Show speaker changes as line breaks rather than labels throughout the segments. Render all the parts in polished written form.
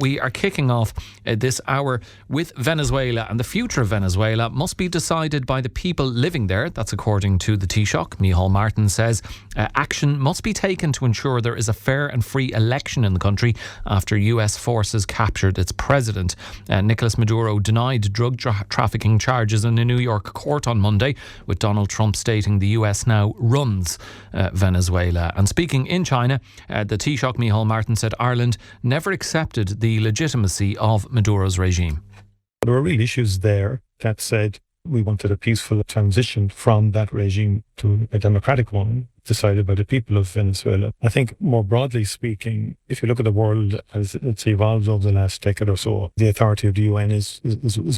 We are kicking off this hour with Venezuela, and the future of Venezuela must be decided by the people living there. That's according to the Taoiseach. Micheál Martin says action must be taken to ensure there is a fair and free election in the country after US forces captured its president. Nicolas Maduro denied drug-trafficking charges in a New York court on Monday, with Donald Trump stating the US now runs Venezuela. And speaking in China, the Taoiseach Micheál Martin said Ireland never accepted the legitimacy of Maduro's regime.
There were real issues there that said we wanted a peaceful transition from that regime to a democratic one decided by the people of Venezuela. I think more broadly speaking, if you look at the world as it's evolved over the last decade or so, the authority of the UN is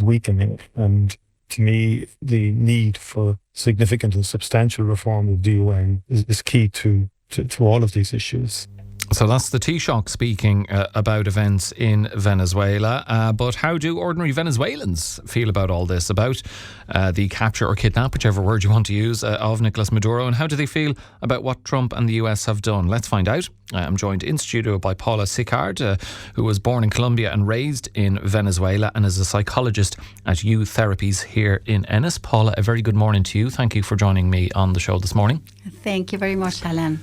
weakening. And to me, the need for significant and substantial reform of the UN is key to all of these issues.
So that's the Taoiseach speaking about events in Venezuela. But how do ordinary Venezuelans feel about all this, about the capture or kidnap, whichever word you want to use, of Nicolas Maduro? And how do they feel about what Trump and the US have done? Let's find out. I'm joined in studio by Paula Sicard, who was born in Colombia and raised in Venezuela and is a psychologist at Youth Therapies here in Ennis. Paula, a very good morning to you. Thank you for joining me on the show this morning.
Thank you very much, Alan.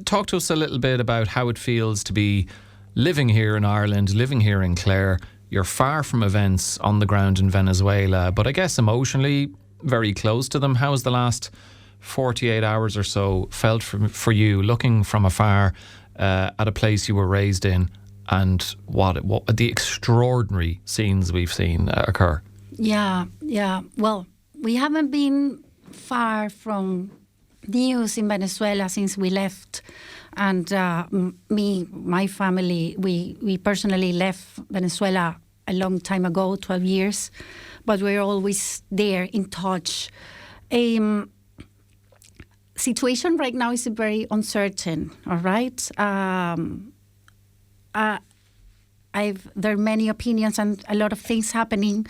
Talk to us a little bit about how it feels to be living here in Ireland, living here in Clare. You're far from events on the ground in Venezuela, but I guess emotionally very close to them. How has the last 48 hours or so felt for you, looking from afar at a place you were raised in, and what the extraordinary scenes we've seen occur?
Yeah. Well, we haven't been far from news in Venezuela since we left. And my family, we personally left Venezuela a long time ago, 12 years, but we're always there in touch. Situation right now is very uncertain, all right? There are many opinions and a lot of things happening.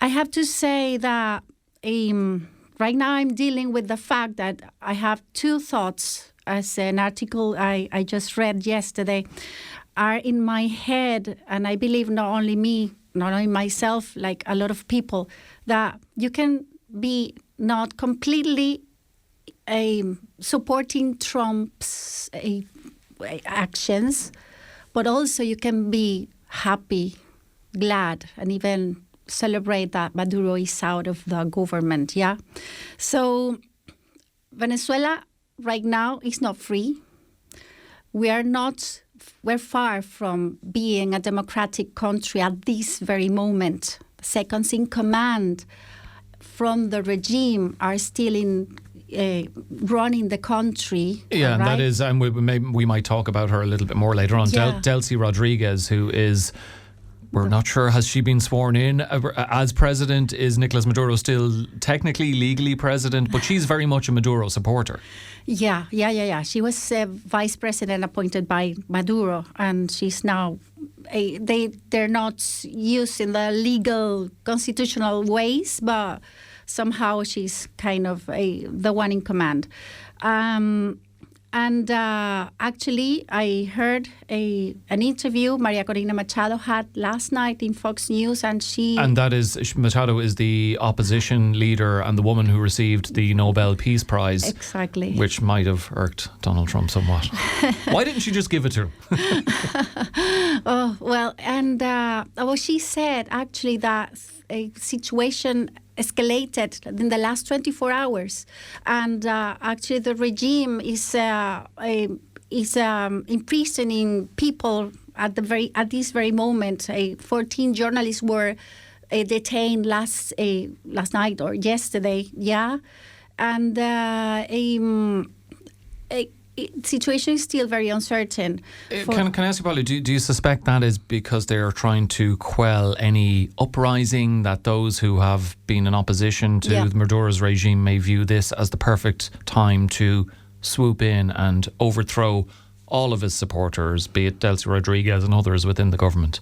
I have to say that right now I'm dealing with the fact that I have two thoughts, as an article I just read yesterday, are in my head, and I believe not only me, not only myself, like a lot of people, that you can be not completely supporting Trump's actions, but also you can be happy, glad, and even celebrate that Maduro is out of the government, yeah? So Venezuela right now is not free. We're far from being a democratic country at this very moment. The seconds in command from the regime are still running the country.
Yeah, right? And that is, and we might talk about her a little bit more later on.
Yeah.
Delcy Rodriguez, who is, we're not sure, has she been sworn in as president? Is Nicolas Maduro still technically, legally president? But she's very much a Maduro supporter.
Yeah. She was vice president appointed by Maduro, and she's now, they're not using the legal constitutional ways, but somehow she's kind of the one in command. And actually, I heard an interview Maria Corina Machado had last night in Fox News, and that is,
Machado is the opposition leader and the woman who received the Nobel Peace Prize.
Exactly.
Which might have irked Donald Trump somewhat. Why didn't she just give it to him?
Oh, well, and she said actually that a situation escalated in the last 24 hours, and actually the regime is imprisoning people at this very moment. 14 journalists were detained last night or yesterday. Yeah, and situation is still very uncertain.
Can I ask you, Paula, do you suspect that is because they're trying to quell any uprising, that those who have been in opposition to Maduro's regime may view this as the perfect time to swoop in and overthrow all of his supporters, be it Delcy Rodriguez and others within the government?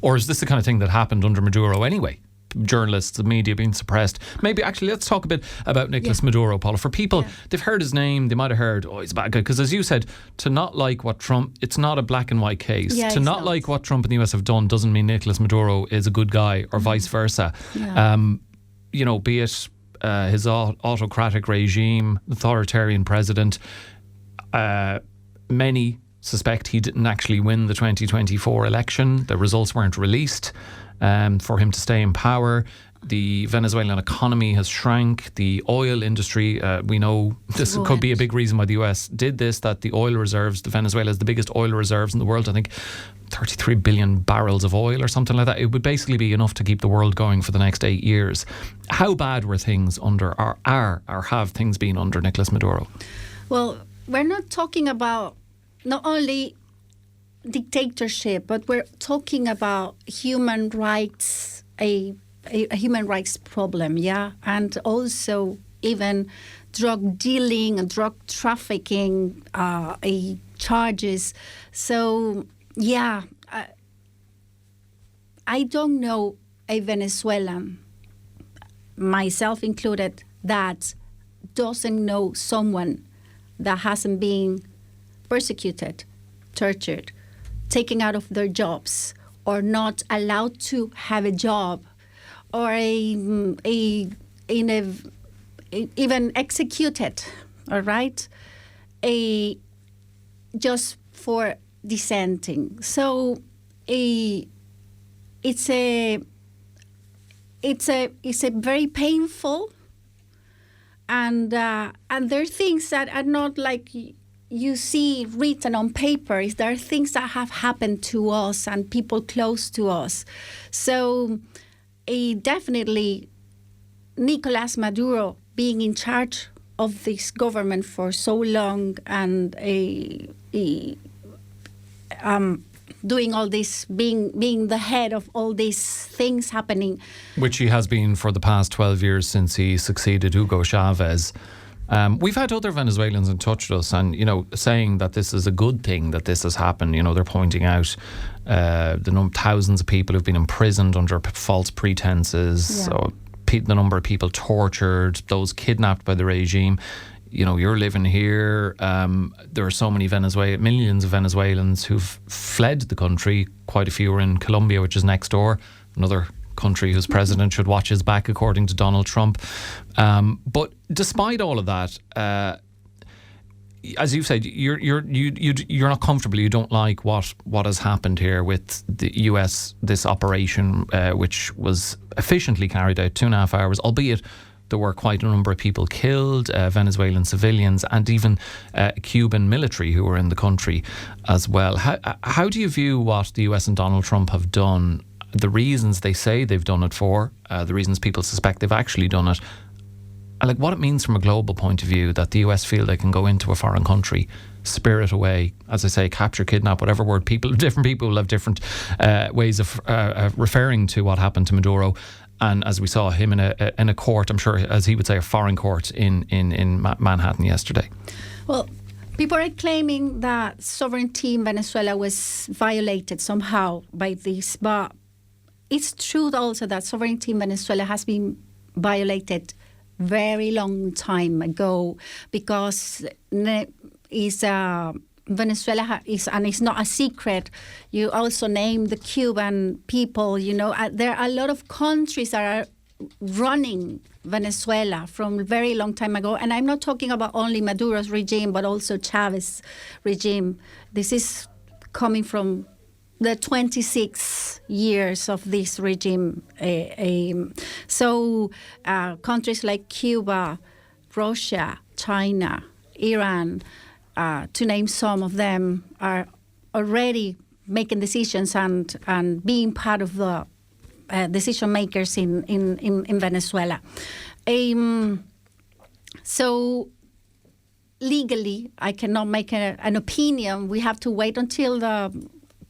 Or is this the kind of thing that happened under Maduro anyway? journalists, the media being suppressed. Maybe actually let's talk a bit about Nicolas Maduro, Paula. For people, they've heard his name, they might have heard, oh, he's a bad guy. Because as you said, to not like what Trump, it's not a black and white case. To not like what Trump and the US have done doesn't mean Nicolas Maduro is a good guy or vice versa. Be it his autocratic regime, authoritarian president, many suspect he didn't actually win the 2024 election. The results weren't released for him to stay in power. The Venezuelan economy has shrank. The oil industry, we know this could be a big reason why the US did this, that the oil reserves, Venezuela is the biggest oil reserves in the world, I think 33 billion barrels of oil or something like that. It would basically be enough to keep the world going for the next 8 years. How bad were things under, or have things been under Nicolas Maduro?
Well, we're not talking about not only dictatorship, but we're talking about human rights, a human rights problem, and also even drug dealing and drug trafficking charges. So, I don't know a Venezuelan, myself included, that doesn't know someone that hasn't been persecuted, tortured, taken out of their jobs, or not allowed to have a job, or even executed, all right, just for dissenting. So it's a very painful, and there are things that are not like you see written on paper. There are things that have happened to us and people close to us. So definitely Nicolas Maduro being in charge of this government for so long and doing all this, being the head of all these things happening.
Which he has been for the past 12 years since he succeeded Hugo Chavez. We've had other Venezuelans in touch with us and, saying that this is a good thing that this has happened. They're pointing out the thousands of people who've been imprisoned under false pretenses, the number of people tortured, those kidnapped by the regime. You're living here. There are so many millions of Venezuelans who've fled the country. Quite a few are in Colombia, which is next door, another country whose president should watch his back, according to Donald Trump. But despite all of that, as you've said, you're not comfortable. You don't like what has happened here with the US, this operation, which was efficiently carried out 2.5 hours, albeit there were quite a number of people killed, Venezuelan civilians, and even Cuban military who were in the country as well. How do you view what the US and Donald Trump have done? The reasons they say they've done it for, the reasons people suspect they've actually done it, and what it means from a global point of view that the US feel they can go into a foreign country, spirit away, as I say, capture, kidnap, whatever word. Different people will have different ways of referring to what happened to Maduro. And as we saw him in a court, I'm sure, as he would say, a foreign court in Manhattan yesterday.
Well, people are claiming that sovereignty in Venezuela was violated somehow by this, but it's true also that sovereignty in Venezuela has been violated very long time ago, because Venezuela is, and it's not a secret. You also name the Cuban people. There are a lot of countries that are running Venezuela from a very long time ago. And I'm not talking about only Maduro's regime, but also Chavez's regime. This is coming from the 26 years of this regime. So countries like Cuba, Russia, China, Iran, to name some of them, are already making decisions and being part of the decision makers in Venezuela. So legally, I cannot make an opinion. We have to wait until the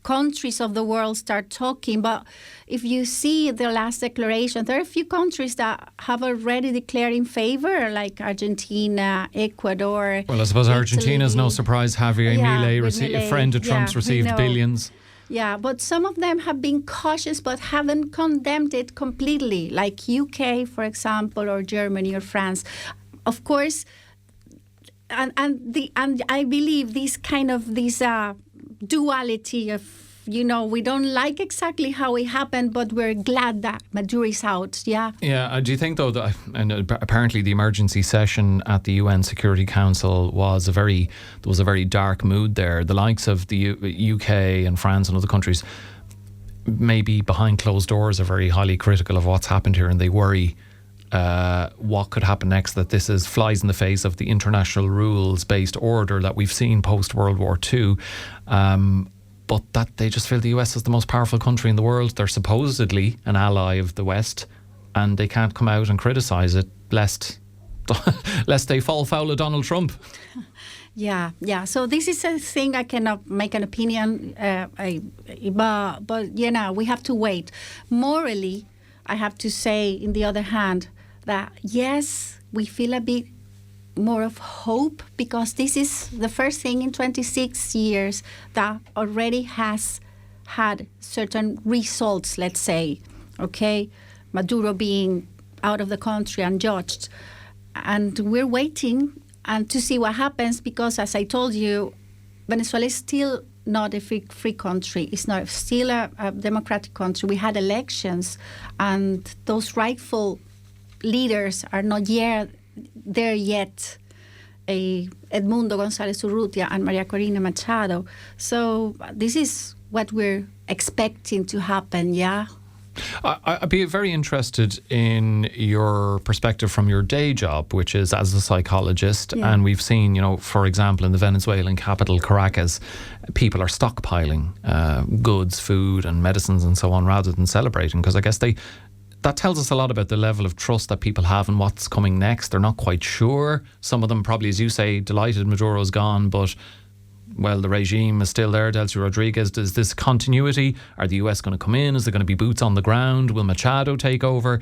countries of the world start talking. But if you see the last declaration, there are a few countries that have already declared in favor, like Argentina, Ecuador.
Well, I suppose Argentina is no surprise. Javier Milei, a friend of Trump's, received billions.
Yeah, but some of them have been cautious but haven't condemned it completely, like UK, for example, or Germany or France. Of course, and I believe this duality of, we don't like exactly how it happened, but we're glad that Maduro is out. Yeah.
Yeah. Do you think, though, that apparently the emergency session at the UN Security Council was there was a very dark mood there. The likes of the UK and France and other countries, maybe behind closed doors, are very highly critical of what's happened here, and they worry what could happen next, that this flies in the face of the international rules-based order that we've seen post-World War II. But that they just feel the US is the most powerful country in the world. They're supposedly an ally of the West, and they can't come out and criticise it lest they fall foul of Donald Trump.
Yeah. So this is a thing I cannot make an opinion, but we have to wait. Morally, I have to say, in the other hand, that yes, we feel a bit more of hope, because this is the first thing in 26 years that already has had certain results, let's say, okay? Maduro being out of the country and judged. And we're waiting and to see what happens, because as I told you, Venezuela is still not a free country. It's not still a democratic country. We had elections, and those rightful leaders are not there yet. Edmundo González Urrutia and Maria Corina Machado. So this is what we're expecting to happen, yeah?
I'd be very interested in your perspective from your day job, which is as a psychologist. Yeah. And we've seen, for example, in the Venezuelan capital, Caracas, people are stockpiling goods, food and medicines and so on, rather than celebrating, because I guess that tells us a lot about the level of trust that people have in what's coming next. They're not quite sure. Some of them probably, as you say, delighted Maduro's gone, but, well, the regime is still there. Delcy Rodriguez, is this continuity? Are the US going to come in? Is there going to be boots on the ground? Will Machado take over?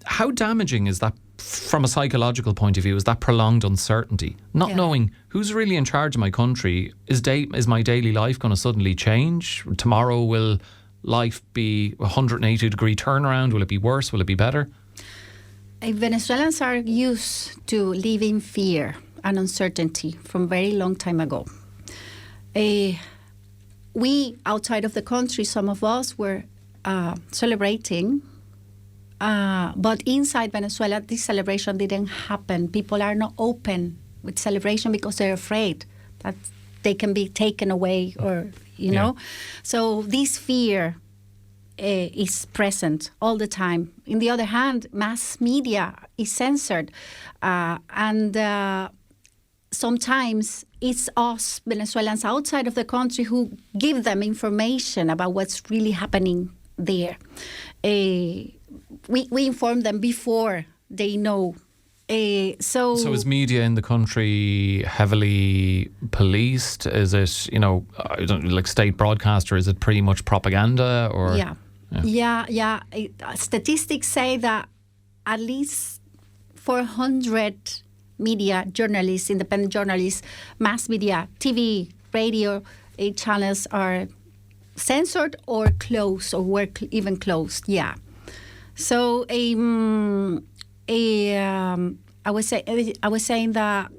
How damaging is that from a psychological point of view? Is that prolonged uncertainty? Not knowing who's really in charge of my country. Is my daily life going to suddenly change? Tomorrow will life be a 180-degree turnaround? Will it be worse? Will it be better?
Venezuelans are used to live in fear and uncertainty from a very long time ago. We, outside of the country, some of us were celebrating, but inside Venezuela, this celebration didn't happen. People are not open with celebration because they're afraid that they can be taken away, or you know. So this fear is present all the time. On the other hand, mass media is censored, and sometimes it's us Venezuelans outside of the country who give them information about what's really happening there. We inform them before they know. So
is media in the country heavily policed? Is it, like state broadcaster, is it pretty much propaganda? Or
Yeah. Statistics say that at least 400 media journalists, independent journalists, mass media, TV, radio channels are censored or closed, or were even closed. Yeah. So I was saying that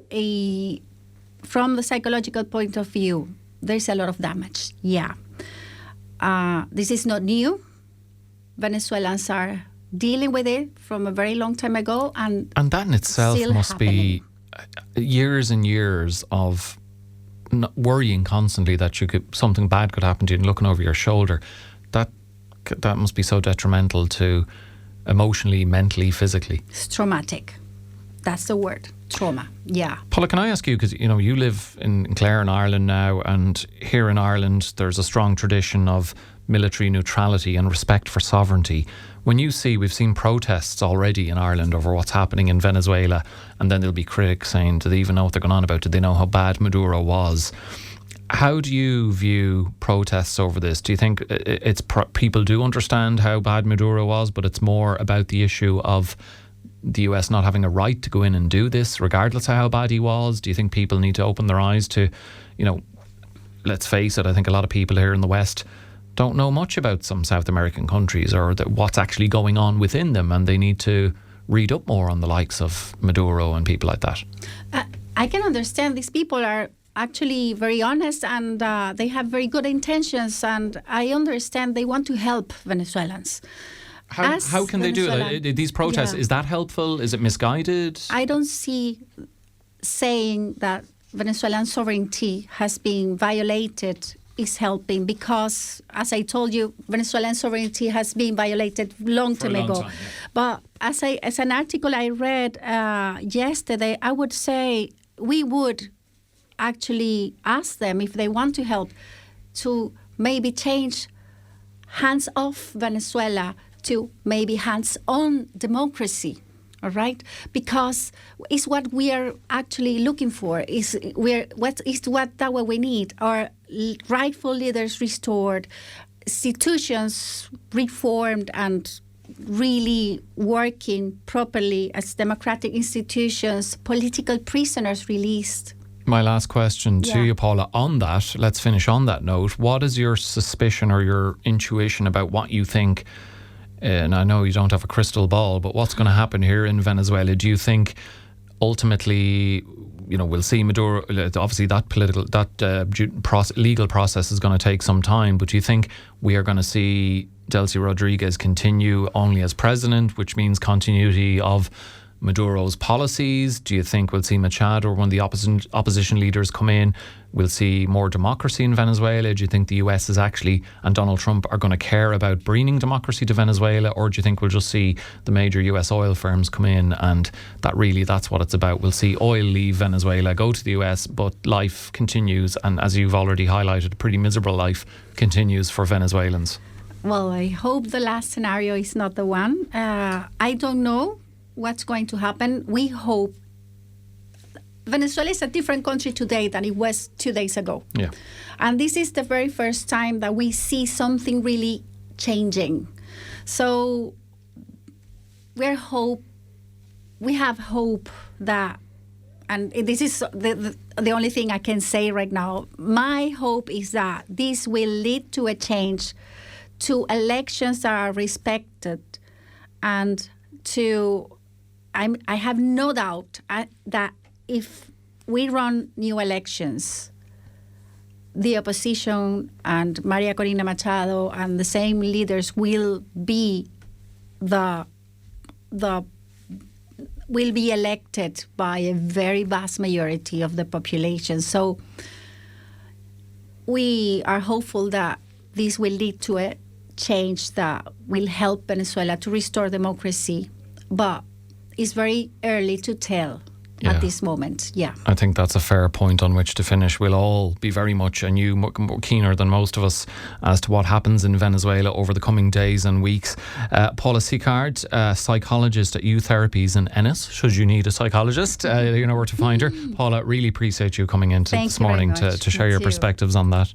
from the psychological point of view, there's a lot of damage. Yeah. This is not new. Venezuelans are dealing with it from a very long time ago, and
that in itself must be years and years of worrying constantly that something bad could happen to you and looking over your shoulder. That must be so detrimental to emotionally, mentally, physically.
It's traumatic. That's the word, trauma. Yeah.
Paula, can I ask you, because you live in Clare in Ireland now, and here in Ireland there's a strong tradition of military neutrality and respect for sovereignty. When you see, we've seen protests already in Ireland over what's happening in Venezuela, and then there'll be critics saying, do they even know what they're going on about? Do they know how bad Maduro was? How do you view protests over this? Do you think people do understand how bad Maduro was, but it's more about the issue of the US not having a right to go in and do this, regardless of how bad he was? Do you think people need to open their eyes to, let's face it, I think a lot of people here in the West don't know much about some South American countries or what's actually going on within them, and they need to read up more on the likes of Maduro and people like that.
I can understand these people are actually very honest, and they have very good intentions, and I understand they want to help Venezuelans.
How can they do it? These protests, is that helpful? Is it misguided?
I don't see saying that Venezuelan sovereignty has been violated is helping, because, as I told you, Venezuelan sovereignty has been violated long time ago.
Yeah.
But as an article I read yesterday, I would say we would actually ask them, if they want to help, to maybe change hands-off Venezuela to maybe hands-on democracy. All right, because it's what we are actually looking for. What we need? Our rightful leaders restored, institutions reformed, and really working properly as democratic institutions. Political prisoners released.
My last question to you, Paula, on that. Let's finish on that note. What is your suspicion or your intuition about what you think? And I know you don't have a crystal ball, but what's going to happen here in Venezuela? Do you think ultimately, we'll see Maduro? Obviously, that legal process is going to take some time. But do you think we are going to see Delcy Rodriguez continue only as president, which means continuity of Maduro's policies? Do you think we'll see Machado or one of the opposition leaders come in? We'll see more democracy in Venezuela? Do you think the US is actually, and Donald Trump, are going to care about bringing democracy to Venezuela? Or do you think we'll just see the major US oil firms come in and that's what it's about? We'll see oil leave Venezuela, go to the US, but life continues. And as you've already highlighted, a pretty miserable life continues for Venezuelans.
Well, I hope the last scenario is not the one. I don't know what's going to happen. We hope. Venezuela is a different country today than it was 2 days ago.
Yeah.
And this is the very first time that we see something really changing. So we have hope that, and this is the only thing I can say right now. My hope is that this will lead to a change, to elections that are respected, and I have no doubt that if we run new elections, the opposition and Maria Corina Machado and the same leaders will be elected by a very vast majority of the population. So we are hopeful that this will lead to a change that will help Venezuela to restore democracy, but it's very early to tell at this moment. Yeah,
I think that's a fair point on which to finish. We'll all be very much, and you more keener than most of us, as to what happens in Venezuela over the coming days and weeks. Paula Sicard, psychologist at Youth Therapies in Ennis. Should you need a psychologist, you know where to find her. Paula, really appreciate you coming in this morning to share your perspectives on that.